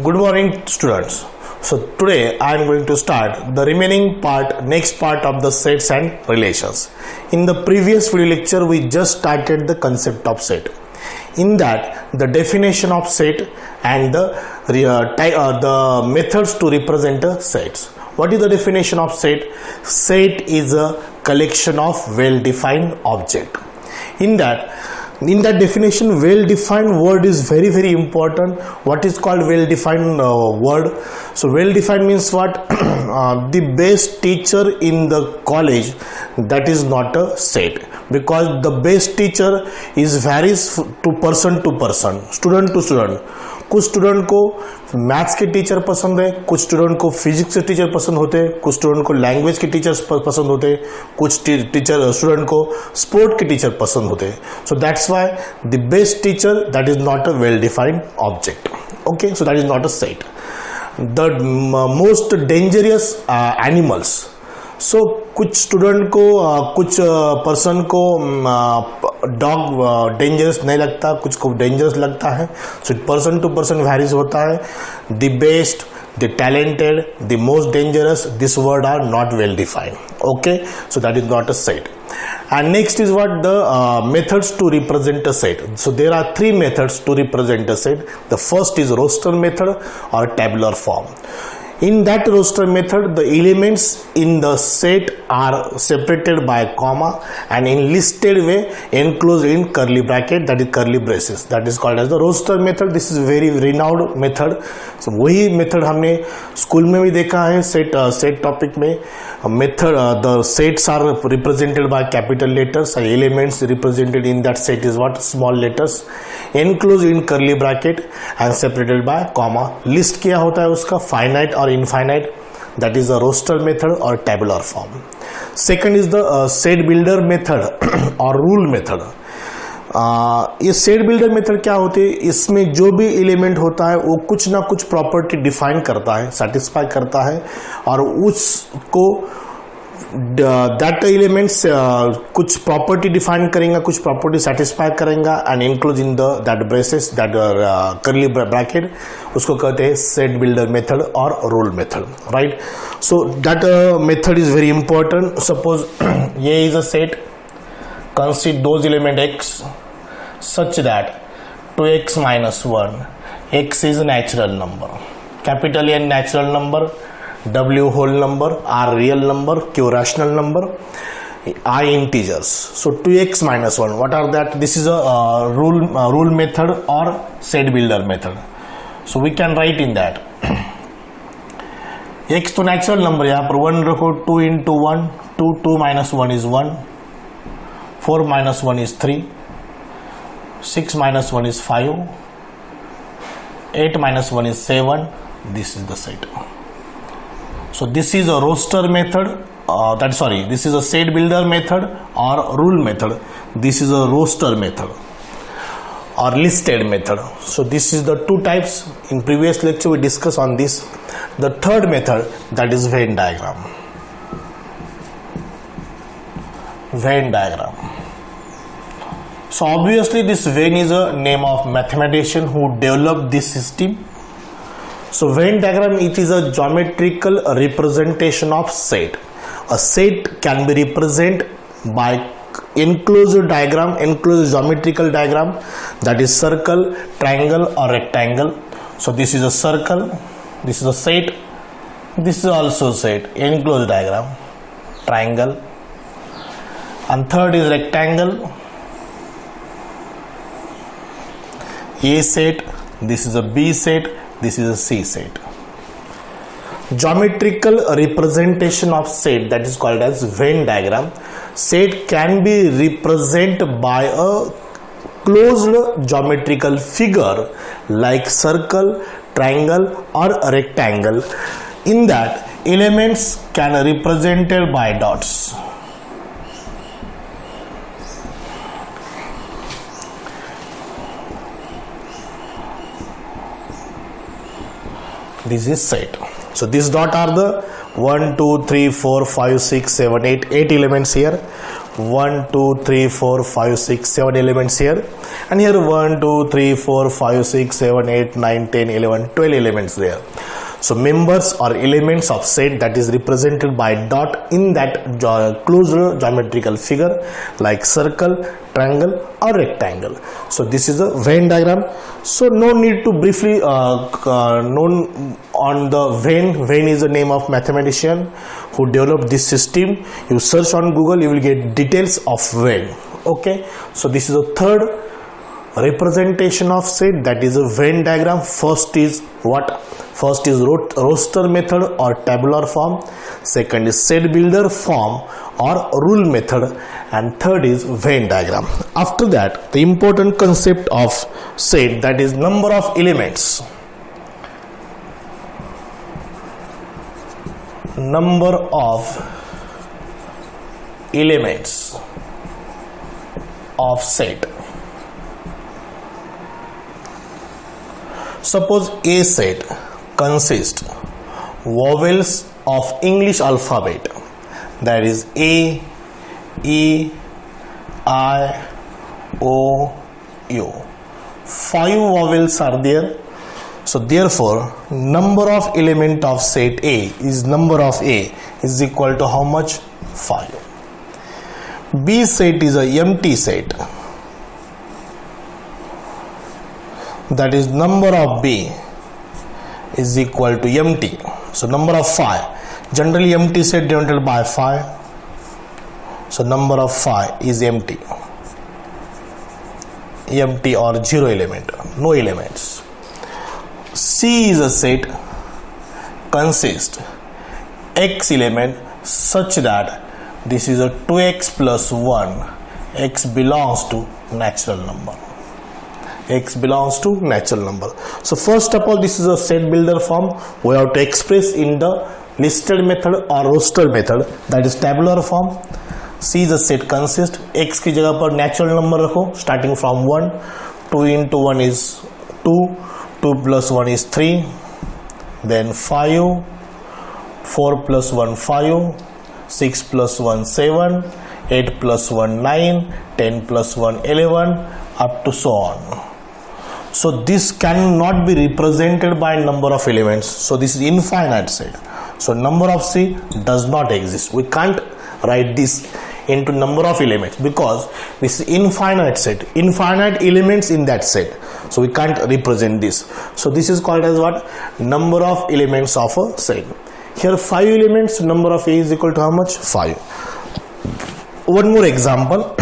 Good morning, students. So today I am going to start the remaining part, next part of the sets and relations. In the previous video lecture, we just started the concept of set. In that, the definition of set and the methods to represent the sets. What is the definition of set? Set is a collection of well-defined object. In that definition, well-defined word is very important. What is called well-defined word? So well-defined means what? The best teacher in the college, that is not a set, because the best teacher is varies to person, student to student. कुछ student को maths के teacher पसंद है, कुछ student को physics के teacher पसंद होते हैं, कुछ स्टूडेंट को लैंग्वेज के टीचर्स पसंद होते हैं, कुछ स्टूडेंट को स्पोर्ट के टीचर पसंद होते हैं. So that's why the best teacher that is not a well defined object. Okay, so that is not a set. The most dangerous animals. So कुछ स्टूडेंट को कुछ पर्सन को डॉग डेंजरस नहीं लगता, कुछ को डेंजरस लगता है. So person to person varies होता है. The best, the talented, the most dangerous, this word are not well defined. Okay, so that is not a set. And next is what the methods to represent a set. So there are three methods to represent a set. The first is roster method or tabular form. In that roster method, the elements in the set are separated by comma and in listed way enclosed in curly bracket, that is curly braces. That is called as the roster method. This is very renowned method. So वही method हमने school में भी देखा है. set topic में method the sets are represented by capital letters and elements represented in that set is what? Small letters enclosed in curly bracket and separated by comma. List क्या होता है उसका? Finite or infinite. That is the roster method or tabular form. Second is the set builder method or rule method. ये set builder method क्या होते हैं? इसमें जो भी एलिमेंट होता है वो कुछ ना कुछ प्रॉपर्टी डिफाइन करता है, सेटिस्फाई करता है, और उसको दैट एलिमेंट्स कुछ प्रॉपर्टी डिफाइन करेंगे, कुछ प्रॉपर्टी सेटिस्फाई करेंगे and include in the that braces, that curly bracket. उसको कहते हैं सेट बिल्डर मेथड और rule method. Right. So that method is very important. Suppose ये is a set. Consider those element x such that 2x minus 1, x is a natural number, capital N natural number, W whole number, R real number, Q rational number, I integers. So 2x minus 1, what are that? This is a rule method or set builder method. So we can write in that x तो natural number, यहाँ पर 1 रखो, 2 into 1, 2 minus 1 is 1, 4 minus 1 is 3, 6 minus 1 is 5, 8 minus 1 is 7. This is the set. So this is a roster method. This is a set builder method or rule method. This is a roster method or listed method. So this is the two types. In previous lecture we discussed on this. The third method, that is Venn diagram. Venn diagram. So obviously this Venn is a name of mathematician who developed this system. So Venn diagram, it is a geometrical representation of set. A set can be represented by enclosed diagram, enclosed geometrical diagram, that is circle, triangle or rectangle. So this is a circle, this is a set, this is also set, enclosed diagram, triangle, and third is rectangle. A set, this is a B set, this is a C set. Geometrical representation of set, that is called as Venn diagram. Set can be represented by a closed geometrical figure like circle, triangle or rectangle. In that, elements can be represented by dots. This is set. So these dot are the 1, 2, 3, 4, 5, 6, 7, 8 elements here. 1 2 3 4 5 6 7 elements here, and here 1 2 3 4 5 6 7 8 9 10 11 12 elements there. So members or elements of set that is represented by dot in that closed geometrical figure like circle, triangle or rectangle. So this is a Venn diagram. So no need to briefly known on the Venn. Venn is the name of mathematician who developed this system. You search on Google, you will get details of Venn. Okay, so this is a third representation of set, that is a Venn diagram. First is what? First is roster method or tabular form, second is set builder form or rule method, and third is Venn diagram. After that, the important concept of set, that is number of elements. Number of elements of set. Suppose a set consists vowels of English alphabet, that is A, E, I, O, U. 5 vowels are there. So therefore, number of element of set A is number of A is equal to how much? 5. B set is a empty set, that is number of B is equal to empty. So number of 5. Generally empty set denoted by 5. So number of 5 is empty. Empty or 0 element, no elements. C is a set consists x element such that this is a 2x plus 1. X belongs to natural number. X belongs to natural number. So first of all, this is a set builder form. We have to express in the listed method or roster method, that is tabular form. C is a set consists, x की जगह पर natural number रखो starting from 1. 2 into 1 is 2. 2 plus 1 is 3. Then 5. 4 plus 1 5. 6 plus 1 7. 8 plus 1 9. 10 plus 1 11, up to so on. So this cannot be represented by number of elements. So this is infinite set. So number of C does not exist. We can't write this into number of elements because this is infinite set, infinite elements in that set. So we can't represent this. So this is called as what? Number of elements of a set. Here 5 elements, number of A is equal to how much? 5. One more example.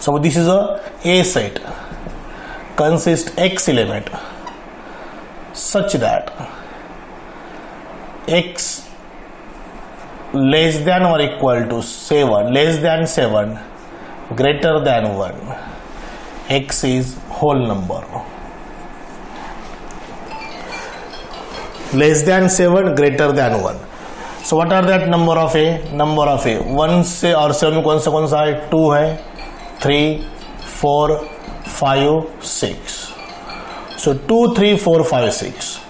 So this is a set consists x element such that x less than or equal to 7, less than 7, greater than 1. X is whole number. Less than 7, greater than 1. So what are that number of A? Number of A 1 से और 7 कौन सा है? 2 है, 3, 4, 5, 6. So 2, 3, 4, 5, 6.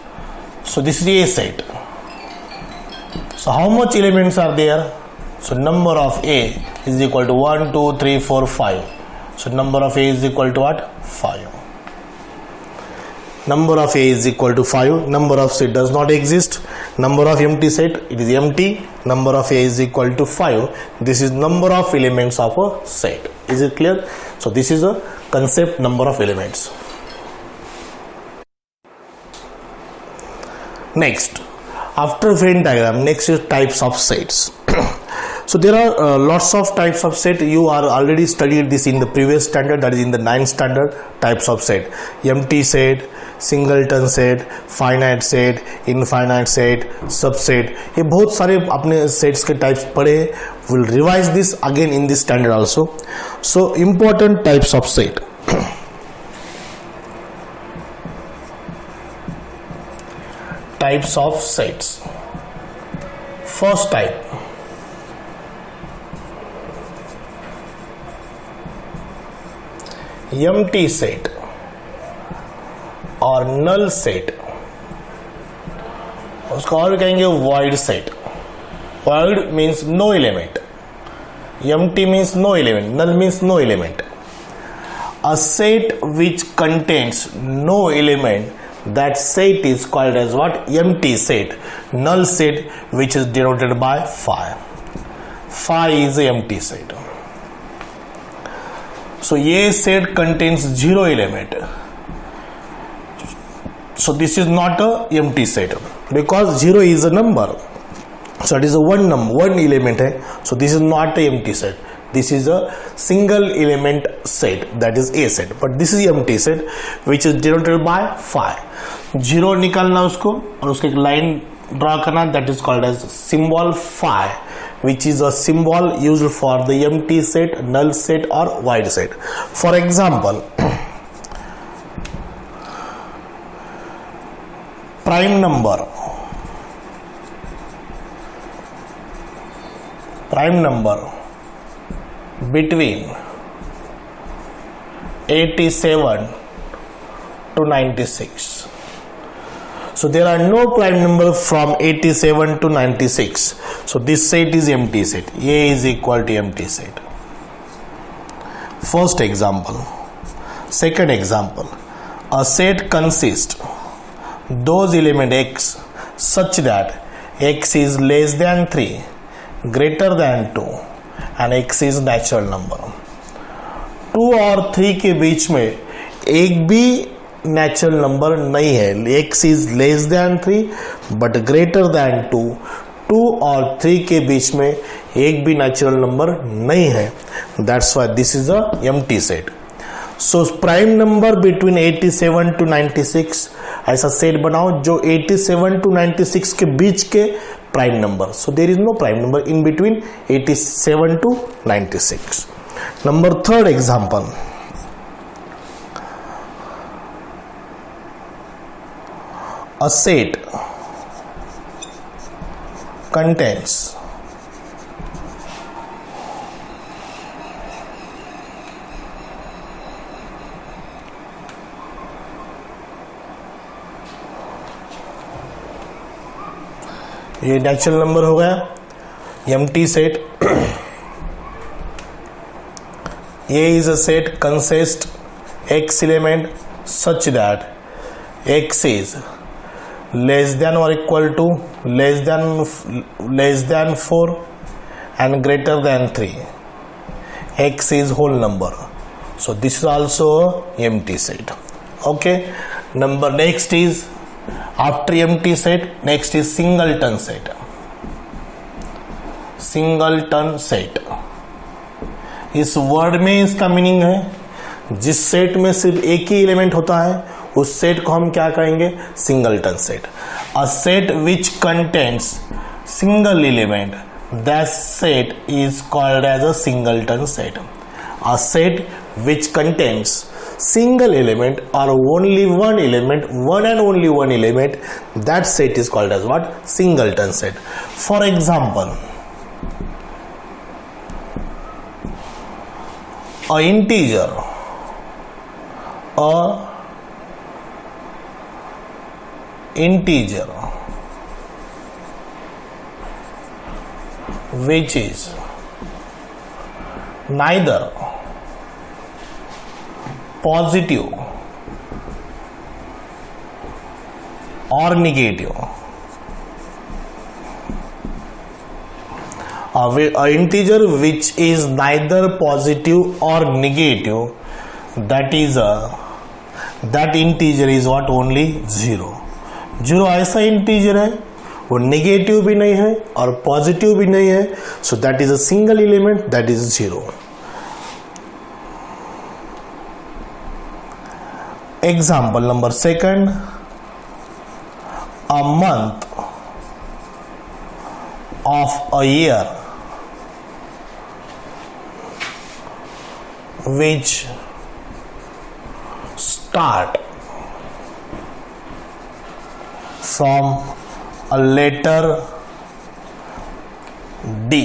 So this is A set. So how much elements are there? So number of A is equal to 1, 2, 3, 4, 5. So number of A is equal to what? 5. Number of A is equal to 5. Number of set does not exist. Number of empty set, it is empty. Number of A is equal to 5. This is number of elements of a set. Is it clear? So this is a concept, number of elements. Next, after Venn diagram, next is types of sets. So there are lots of types of set. You are already studied this in the previous standard, that is in the 9th standard. Types of set: empty set, singleton set, finite set, infinite set, subset. ये बहुत सारे अपने sets के types पढ़े. We'll revise this again in this standard also. So important types of set. Types of sets. First type, empty set और null set. उसको और कहेंगे void set. Void means no element. empty means no element, null means no element. A set which contains no element, that set is called as what? Empty set. Null set, which is denoted by phi. Phi is a empty set. So a set contains 0 element, so this is not a empty set because 0 is a number, so it is a one element hai. So this is not a empty set, this is a single element set, that is a set. But this is empty set which is denoted by phi. 0 निकालना उसको और उसके एक line draw करना, that is called as symbol phi, which is a symbol used for the empty set, null set or void set. For example, prime number between 87 to 96. So there are no prime number from 87 to 96. So this set is empty set. A is equal to empty set. First example. Second example. A set consists those element x such that x is less than 3, greater than 2 and x is natural number. 2 और 3 के बीच में एक भी natural number नहीं है. x is less than 3 but greater than 2. 2 और 3 के बीच में एक भी नेचुरल नंबर नहीं है. That's why this is a empty set. So prime number between 87 to 96, ऐसा सेट बनाओ जो 87 टू 96 के बीच के prime number. So there is no prime number in between 87 to 96. Number third example. A set contains ये natural number हो गया, empty set. A is a set consists x element such that x is less than or equal to less than 4 and greater than 3. X is whole number, so this is also a empty set. Okay, number next is after empty set, next is singleton set. Singleton set, इस word में इसका meaning है जिस set में सिर्फ एक ही element होता है उस सेट को हम क्या कहेंगे? Singleton set. A set which contains single element, that set is called as a singleton set. A set which contains single element or only one element, one and only one element, that set is called as what? Singleton set. For example, a integer which is neither positive or negative. A integer which is neither positive or negative, that integer is what? Only 0. 0 ऐसा integer है वो negative भी नहीं है और positive भी नहीं है, सो that is a single element, that is 0. Example number second, a month of a year which start from a letter D.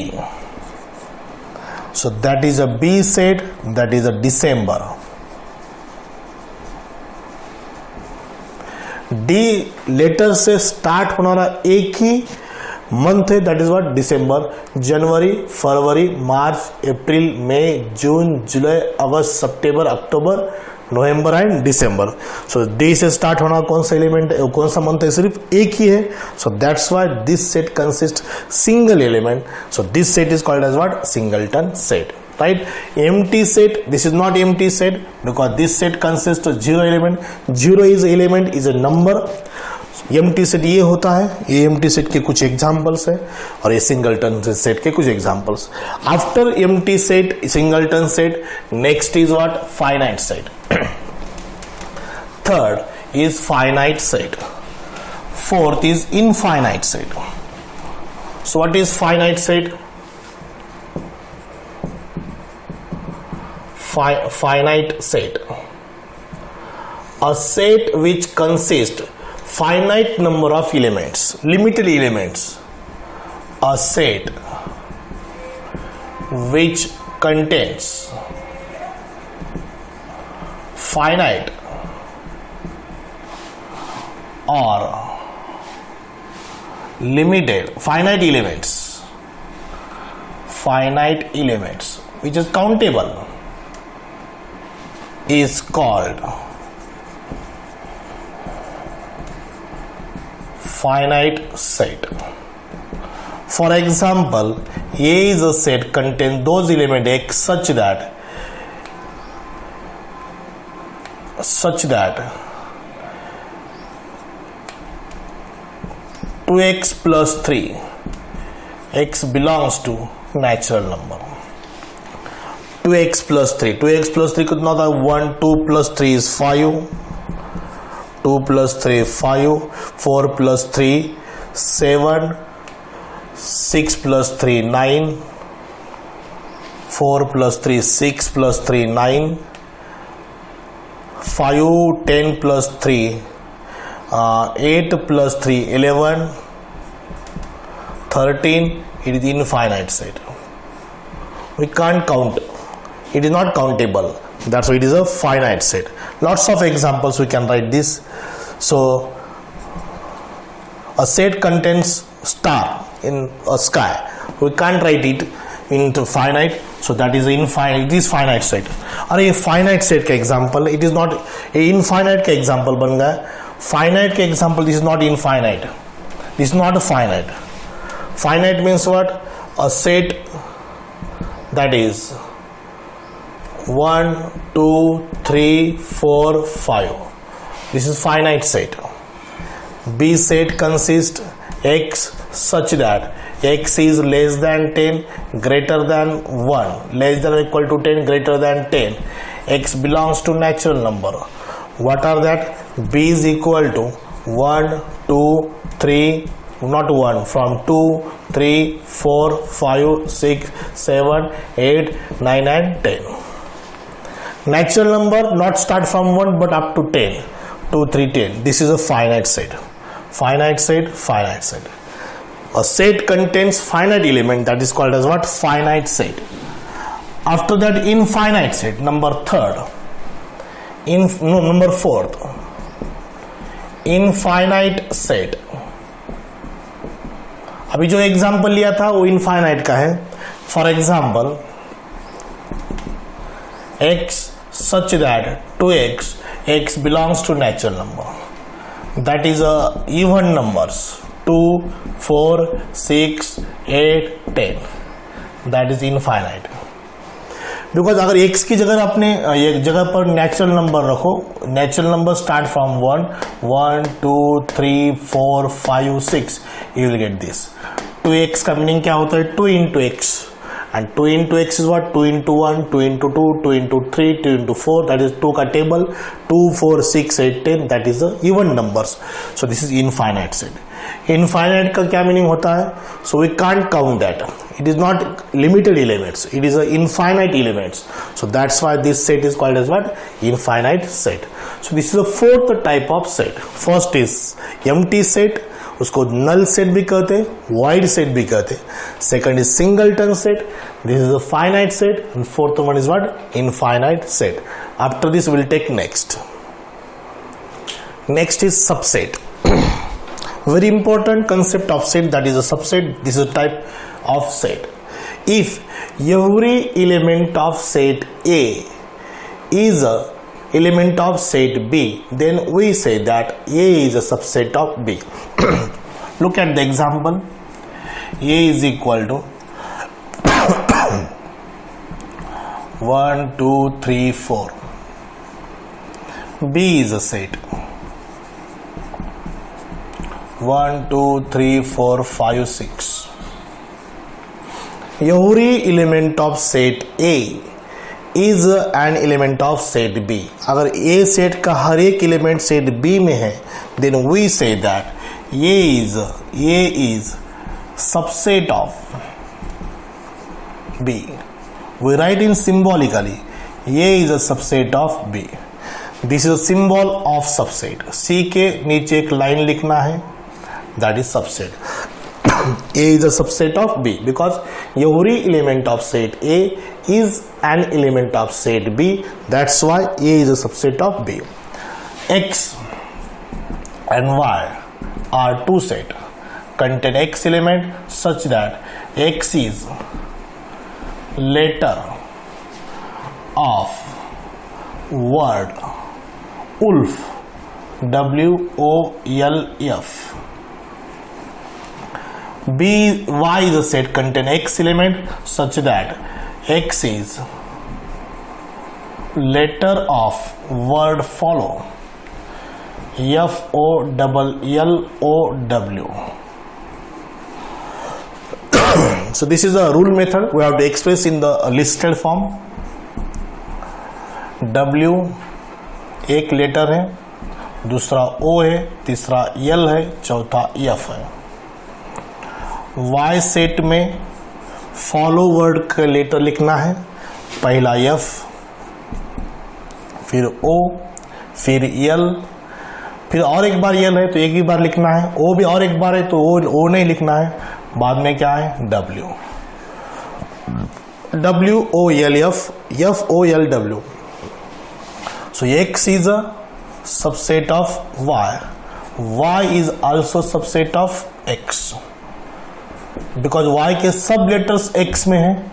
So that is a B set, that is a December. D letter से start होने वाला एक ही month है that is what December, जनवरी, फरवरी, मार्च, अप्रैल, मई, जून, जुलाई, अगस्त, सितंबर, अक्टूबर, नवंबर एंड दिसंबर. सो डे से स्टार्ट होना कौन सा एलिमेंट है, कौन सा मंथ है, सिर्फ एक ही है. So that's why this set consist single element. So this set is called as what singleton set. Right, empty set, this is not empty set because this set consists of zero element. Zero is element is a number. empty set ये होता है, ये empty set के कुछ examples है और ये singleton set के कुछ examples. After empty set, singleton set, next is what finite set. Third is finite set. Fourth is infinite set. So what is finite set? Finite set, a set which consists finite number of elements, limited elements. A set which contains finite or limited finite elements which is countable is called finite set. For example, A is a set contains those elements X such that 2x plus 3 x belongs to natural number. 2x plus 3 कितना था 1, 2 plus 3 is 5, 2 plus 3 5, 4 plus 3 7, 6 plus 3 9, 4 plus 3 6 plus 3 9, 5 10 plus 3 8 plus 3 11, 13. It is infinite set. We can't count. It is not countable. That's why it is a finite set. Lots of examples we can write this. So a set contains star in a sky. We can't write it into finite. So that is infinite. It is finite set. और ये finite set का example, it is not ये infinite का example बन गया. Finite का example, this is not infinite. This is not a finite. Finite means what? A set that is 1, 2, 3, 4, 5. This is finite set. B set consists x such that x is less than 10, greater than 1, less than or equal to 10, greater than 10. X belongs to natural number. What are that? B is equal to 1, 2, 3, not 1, from 2, 3, 4, 5, 6, 7, 8, 9 and 10. Natural number not start from 1 but up to 10, 2, 3, 10. This is a finite set. Finite set, finite set. A set contains finite element, that is called as what? Finite set. After that, infinite set, number fourth. Infinite set. अभी जो example लिया था वो infinite का है. For example x such that 2x, x belongs to natural number, that is a even numbers 2, 4, 6, 8, 10, that is infinite. Because अगर x की जगह आपने एक जगह पर नेचुरल नंबर रखो, natural number start from 1, 2, 3, 4, 5, 6, you will get this. 2x का meaning क्या होता है? 2 into x. And 2 into x is what? 2 into 1, 2 into 2, 2 into 3, 2 into 4, that is 2 ka table. 2, 4, 6, 8, 10, that is the even numbers. So this is infinite set. Infinite का क्या meaning होता है? So we can't count that. It is not limited elements. It is a infinite elements. So that's why this set is called as what? Infinite set. So this is the fourth type of set. First is empty set. उसको null set भी कहते हैं, void set भी कहते हैं. Second is singleton set. This is a finite set. And fourth one is what? Infinite set. After this we'll take next. Next is subset. Very important concept of set, that is a subset. This is a type of set. If every element of set A is a element of set B, then we say that A is a subset of B. Look at the example. A is equal to 1, 2, 3, 4. B is a set 1, 2, 3, 4, 5, 6. Every element of set A is an element of set B. अगर A set का हर एक element set B में है, then we say that A is subset of B. We write in symbolically, A is a subset of B. This is a symbol of subset. C के नीचे एक line लिखना है, that is subset. A is a subset of B because every element of set A is an element of set B. That's why A is a subset of B. X and Y are two sets. Contain X element such that X is letter of word wolf, WOLF. Y is a set contain X element such that X is letter of word follow, FOLLOW. So this is a rule method we have to express in the listed form. W एक letter है, दूसरा O है, तीसरा L है, चौथा F है. Y set में follow word का लेटर लिखना है, पहला F, फिर O, फिर L, फिर और एक बार L है तो एक ही बार लिखना है, O भी और एक बार है तो O नहीं लिखना है, बाद में क्या है W, WOLF, FOLW. So X is a subset of Y. Y is also subset of X. Because Y के सब लेटर्स X में है,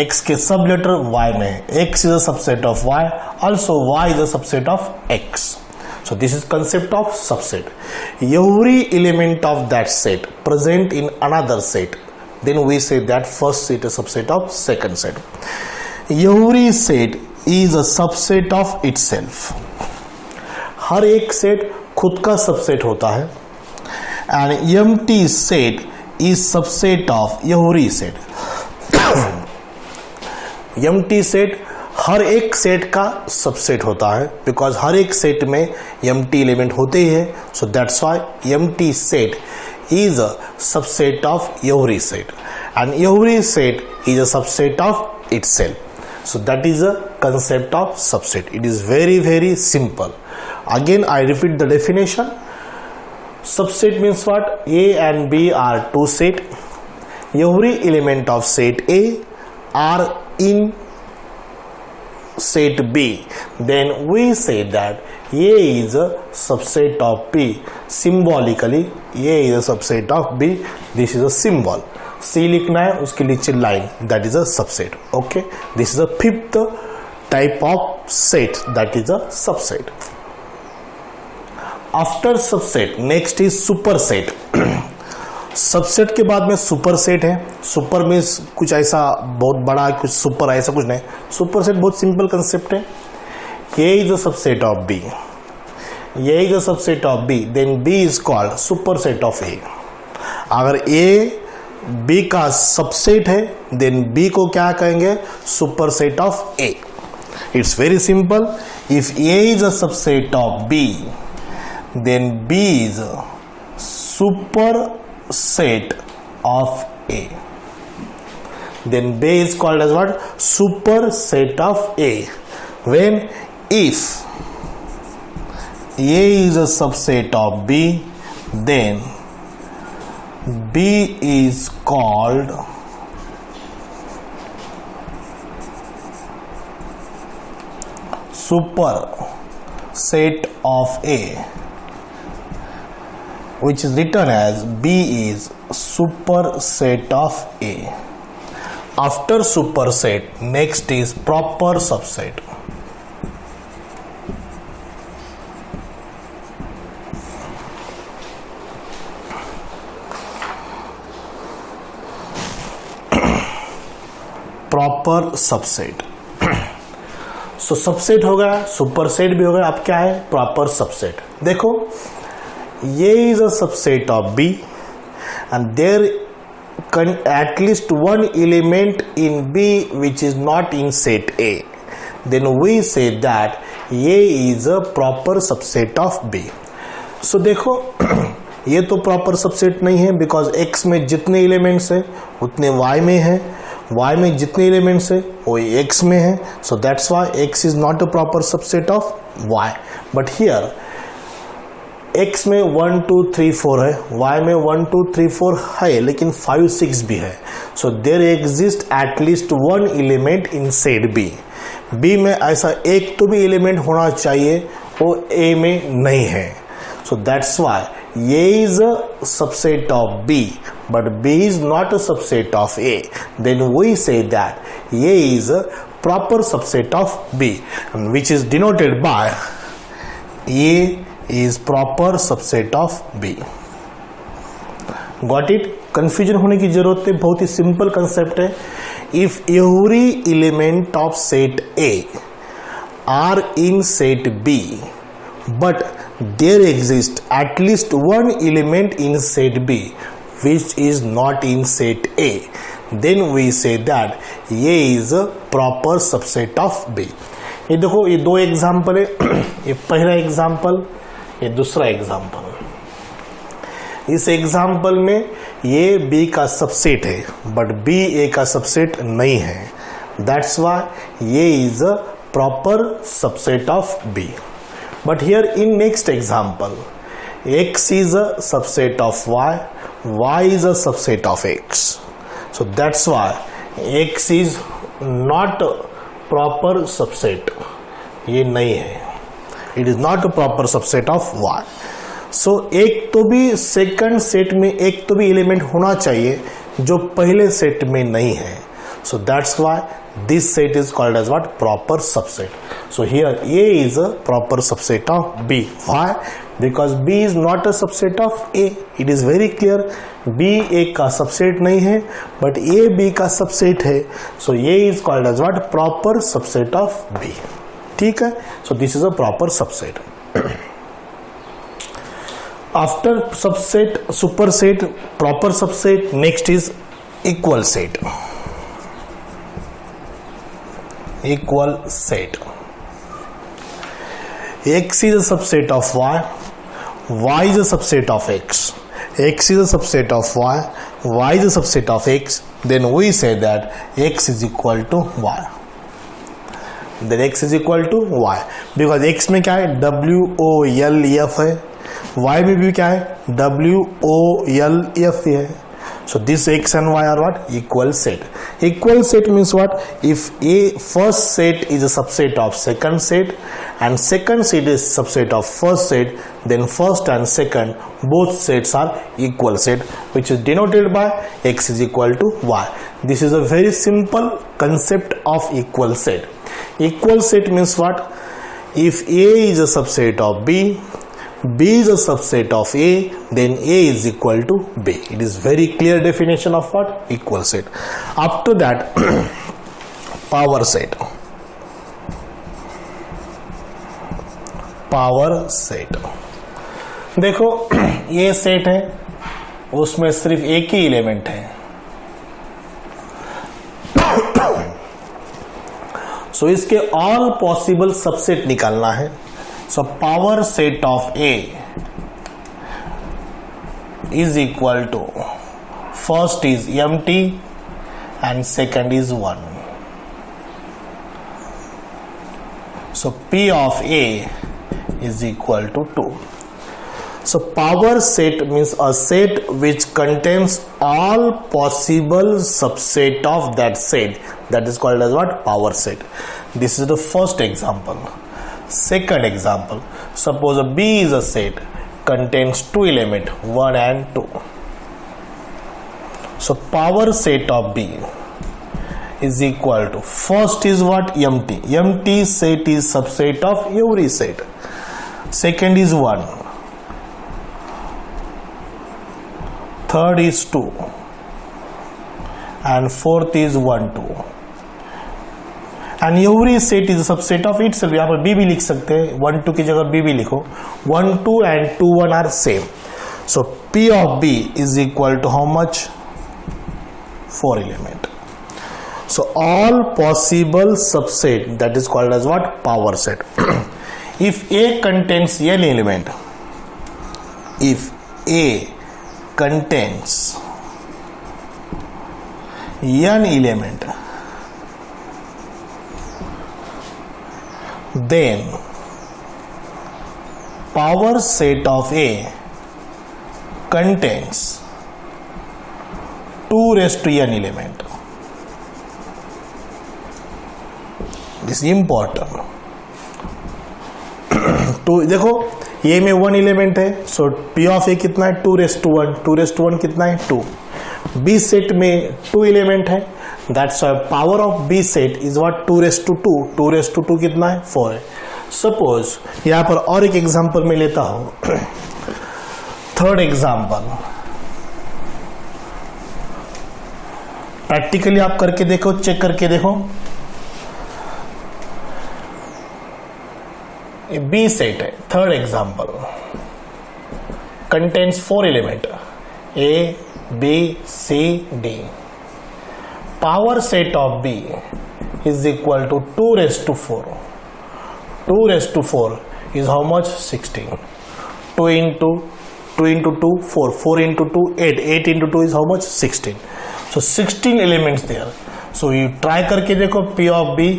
X के सब लेटर Y में है. X is a subset of Y. Also Y is a subset of X. So this is concept of subset. Every element of that set present in another set, then we say that first set is a subset of second set. Every set is a subset of itself. हर एक set खुद का subset होता है. And empty set is subset of every set. empty set हर एक set का subset होता है because हर एक सेट में empty element होते ही है. So that's why empty set is a subset of every set and every set is a subset of itself. So that is a concept of subset. It is very simple. Again I repeat the definition. Subset means what? A and B are two sets. Every element of set A are in set B. Then we say that A is a subset of B. Symbolically, A is a subset of B. This is a symbol. C लिखना है, उसके नीचे line. That is a subset. Okay. This is a fifth type of set. That is a subset. After subset, next is superset. Subset के बाद में super set है. Super में कुछ ऐसा बहुत बड़ा, कुछ सुपर ऐसा कुछ नहीं. सुपर सेट बहुत सिंपल कंसेप्ट है. A is a subset of B. A is a subset of B. Then B is called superset of A. अगर A B का सबसेट है, then B को क्या कहेंगे? superset of A. It's very simple. If A is a subset of B, then B is a superset of A. Then B is called as what? Superset of A. When if A is a subset of B, then B is called superset of A. which is written as B is superset of A. After superset, next is proper subset. Proper subset. So subset हो गया, superset भी हो गया, अब क्या है proper subset. देखो ये is a subset of B and there at least one element in B which is not in set A, then we say that A is a proper subset of B. So देखो ये तो proper subset नहीं है because X में जितने elements है उतने Y में है, Y में जितने एलिमेंट्स है वो X में है. So that's why X is not a proper subset of Y. But here X में 1 2 3 4 है, Y में 1 2 3 4 है, लेकिन 5 6 भी है. So there exist at least one element in set B. B में ऐसा एक तो भी एलिमेंट होना चाहिए, वो A में नहीं है. So that's why A is a subset of B, but B is not a subset of A. Then we say that A is a proper subset of B, which is denoted by A is proper subset of B. Got it? Confusion होने की जरूरत है, बहुत ही simple concept है. If every element of set A are in set B, but there exists at least one element in set B which is not in set A, then we say that A is a proper subset of B. ये देखो ये दो example है, ये पहला example, ये दूसरा example. इस एग्जाम्पल में ये B का सबसेट है बट B A का सबसेट नहीं है. That's why A is a proper subset of B. But here in next example, X is a subset of Y, Y is a subset of X. So that's why X is not a proper subset. ये नहीं है. It is not a proper subset of Y. So एक तो भी second set में एक तो भी एलिमेंट होना चाहिए जो पहले सेट में नहीं है. So that's why this set is called as what? Proper subset. So here A is a proper subset of B. Why? Because B is not a subset of A. It is very clear. B A का subset नहीं है but A B का subset है. So A is called as what? Proper subset of B. ठीक है? So this is a proper subset. After subset, superset, proper subset, next is equal set. Equal set. X is a subset of Y, Y is a subset of X, X is a subset of Y, Y is a subset of X. Then we say that X is equal to Y. Then X is equal to Y because X में क्या है W O L F है, Y में भी क्या है W O L F है. So this X and Y are what? Equal set. Equal set means what? If A first set is a subset of second set and second set is subset of first set, then first and second both sets are equal set, which is denoted by X is equal to Y. This is a very simple concept of equal set. Equal set means what? If A is a subset of B, B is a subset of A, then A is equal to B. It is very clear definition of what? Equal set. After that, power set. Power set. देखो ये set है, उसमें सिर्फ एक ही element है. सो इसके all possible subset निकालना है. So power set of A is equal to first is empty and second is 1. So P of A is equal to 2. So power set means a set which contains all possible subset of that set. That is called as what? Power set. This is the first example. Second example, suppose a B is a set contains two elements 1 and 2. So power set of B is equal to, first is what? Empty. Empty set is subset of every set. Second is 1. Third is 2. And fourth is 1, 2. And every set is a subset of itself. यहाँ पर B भी लिख सकते हैं, 1, 2 की जगह B भी लिखो. 1, 2 and 2, 1 are same. So P of B is equal to how much? 4 element. So all possible subset, that is called as what? Power set. If A contains n element, if A contains n element, then power set of A contains 2 raised to n element. This is important. तो देखो ये में 1 element है, सो P of A कितना है? 2 raised to 1. 2 raised to 1 कितना है? 2. B set में 2 एलिमेंट है, that's why power of B set is what? 2 raised to 2. 2 raised to 2 कितना है? 4 है. सपोज यहां पर और एक एग्जांपल मैं लेता हूं. थर्ड एग्जांपल प्रैक्टिकली आप करके देखो, चेक करके देखो. B सेट है, third example contains 4 element A, B, C, D. Power set of B is equal to 2 raised to 4. 2 raised to 4 is how much? 16. 2 into 2, 4. 4 into 2, 8. 8 into 2 is how much? 16. So 16 elements there. So you try करके देखो P of B,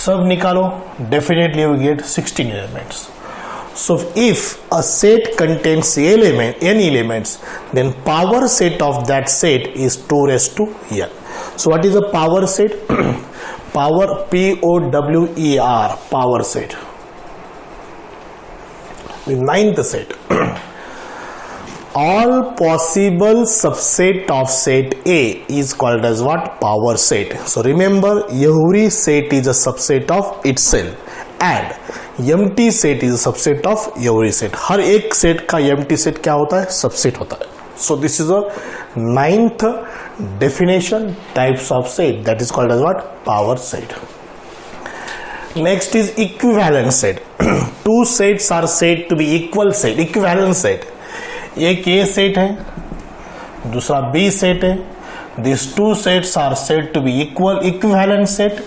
सब निकालो, definitely you get 16 elements. So if a set contains n elements, then power set of that set is 2 raised to n. So what is the power set? Power, P-O-W-E-R, power set. The ninth set. All possible subset of set A is called as what? Power set. So remember, every set is a subset of itself and empty set is a subset of every set. हर एक set का empty set क्या होता है? Subset होता है. So this is a ninth definition types of set, that is called as what? Power set. Next is equivalent set. Two sets are said to be equal set, equivalent set. एक A set है, दूसरा B set है. These two sets are said to be equivalent set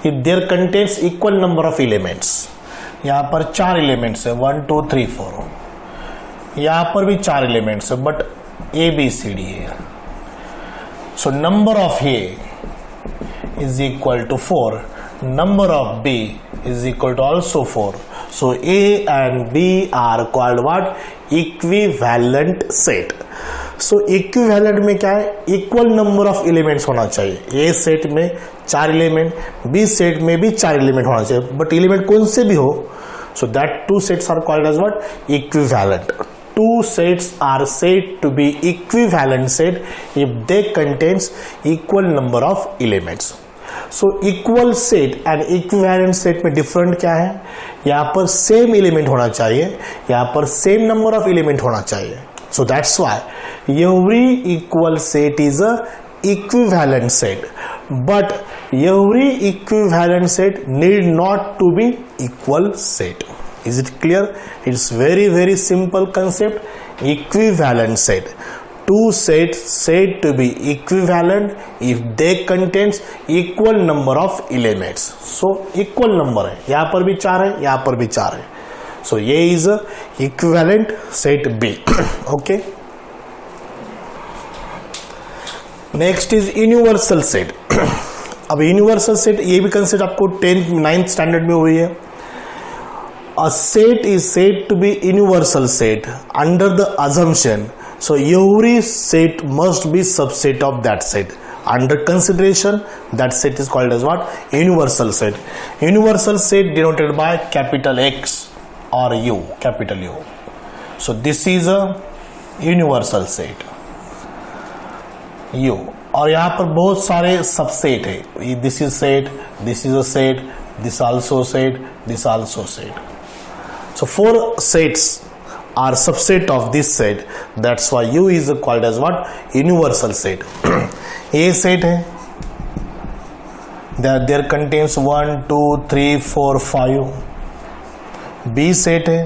if there contains equal number of elements. यहाँ पर 4 elements है, 1, 2, 3, 4. यहाँ पर भी 4 elements है, but A, B, C, D है. So number of A is equal to 4. Number of B is equal to also 4. So A and B are called what? Equivalent set. So equivalent में क्या है? Equal number of elements होना चाहिए. A set में 4 element, B set में भी 4 element होना चाहिए, बट एलिमेंट कौन से भी हो. So that two sets are called as what? Equivalent. Two sets are said to be equivalent set if they contains equal number of elements. So equal set and equivalent set में different क्या है? यहाँ पर same element होना चाहिए, यहाँ पर same number of element होना चाहिए. So that's why every equal set is a equivalent set, but every equivalent set need not to be equal set. Is it clear? It's very simple concept. Equivalent set. Two sets said to be equivalent if they contains equal number of elements. So equal number है, यहाँ पर भी 4 है, यहाँ पर भी 4 है. So ये is a equivalent set B. Okay. Next is universal set. अब universal set ये भी concept आपको 10th 9th standard में हुई है. A set is said to be universal set under the assumption, so every set must be subset of that set. Under consideration, that set is called as what? Universal set. Universal set denoted by capital X or U, capital U. So this is a universal set U, और यहाँ पर बहुत सारे subset है. This is set, this is a set, this also set, this also set. So 4 sets are subset of this set. That's why U is called as what? Universal set. A set है, there contains 1, 2, 3, 4, 5. B set है,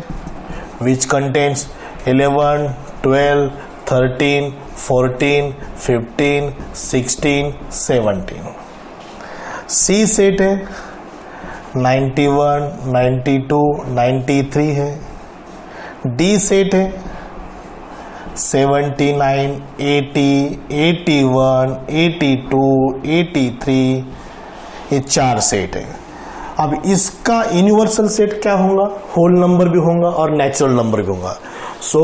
which contains 11, 12, 13, 14, 15, 16, 17. C set है, 91, 92, 93 है. D set है, 79, 80, 81, 82, 83. ये 4 set है. अब इसका universal set क्या होगा? होल नंबर भी होगा और नेचुरल नंबर भी होगा. So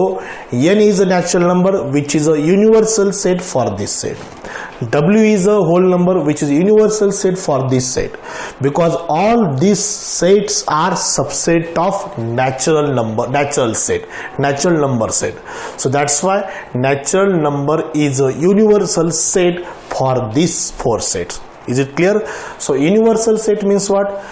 n is a natural number which is a universal set for this set. W is a whole number which is universal set for this set, because all these sets are subset of natural number set. So that's why natural number is a universal set for these 4 sets. Is it clear? So universal set means what?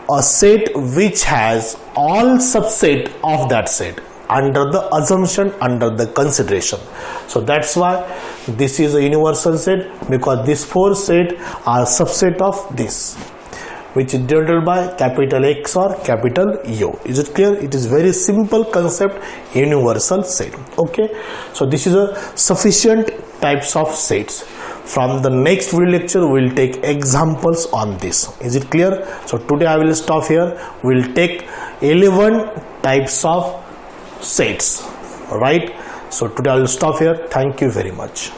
A set which has all subset of that set under the assumption, under the consideration. So that's why this is a universal set, because these 4 set are subset of this, which is denoted by capital X or capital U. Is it clear? It is very simple concept, universal set. Okay, so this is a sufficient types of sets. From the next video lecture we will take examples on this. Is it clear? So today I will stop here. We will take 11 types of sets, right? So today I will stop here. Thank you very much.